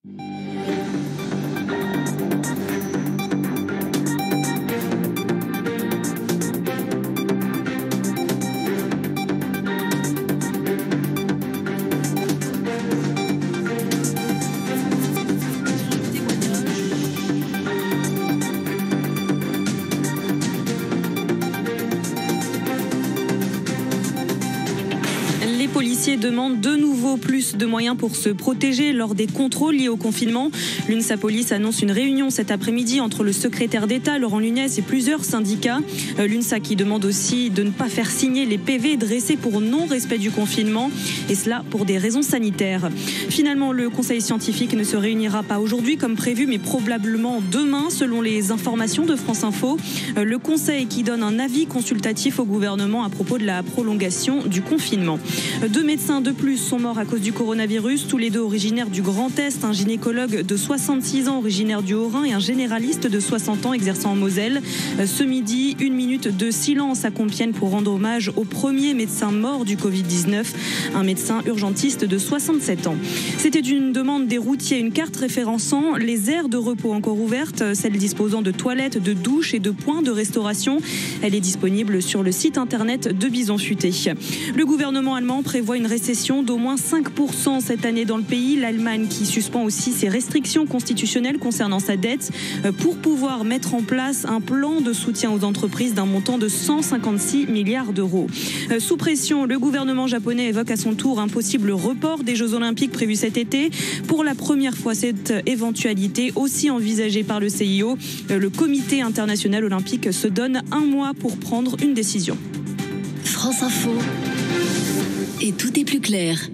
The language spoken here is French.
Les policiers demandent de nouveau plus de moyens pour se protéger lors des contrôles liés au confinement. L'UNSA Police annonce une réunion cet après-midi entre le secrétaire d'État, Laurent Nunez, et plusieurs syndicats. L'UNSA qui demande aussi de ne pas faire signer les PV dressés pour non-respect du confinement, et cela pour des raisons sanitaires. Finalement, le conseil scientifique ne se réunira pas aujourd'hui comme prévu, mais probablement demain, selon les informations de France Info. Le conseil qui donne un avis consultatif au gouvernement à propos de la prolongation du confinement. 2 médecins de plus sont morts à cause du coronavirus, tous les deux originaires du Grand Est, un gynécologue de 66 ans originaire du Haut-Rhin et un généraliste de 60 ans exerçant en Moselle. Ce midi, 1 minute de silence à Compiègne pour rendre hommage au premier médecin mort du Covid-19, un médecin urgentiste de 67 ans. C'était une demande des routiers, une carte référençant les aires de repos encore ouvertes, celles disposant de toilettes, de douches et de points de restauration. Elle est disponible sur le site internet de Bison Futé. Le gouvernement allemand prévoit une récession d'au moins 5% cette année dans le pays. L'Allemagne qui suspend aussi ses restrictions constitutionnelles concernant sa dette pour pouvoir mettre en place un plan de soutien aux entreprises d'un montant de 156 milliards d'euros. Sous pression, le gouvernement japonais évoque à son tour un possible report des Jeux Olympiques prévus cet été. Pour la première fois, cette éventualité aussi envisagée par le CIO. Le Comité international olympique se donne 1 mois pour prendre une décision. France Info. Et tout est plus clair.